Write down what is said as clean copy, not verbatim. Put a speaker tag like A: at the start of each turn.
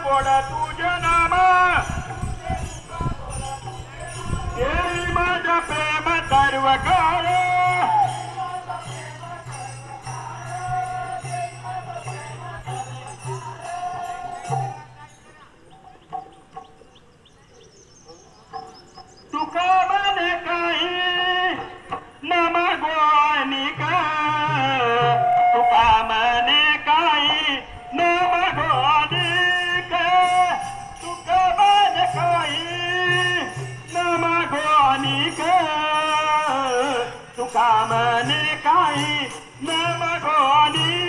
A: गोडा तुझे नाम येई माझ्या प्रेम सर्वकार तुका म्हणे काही नम गोनिका तुका म्हणे काही नम गोनिका तुका म्हणे काही नम गोनिका तुका म्हणे काही नम गोनिका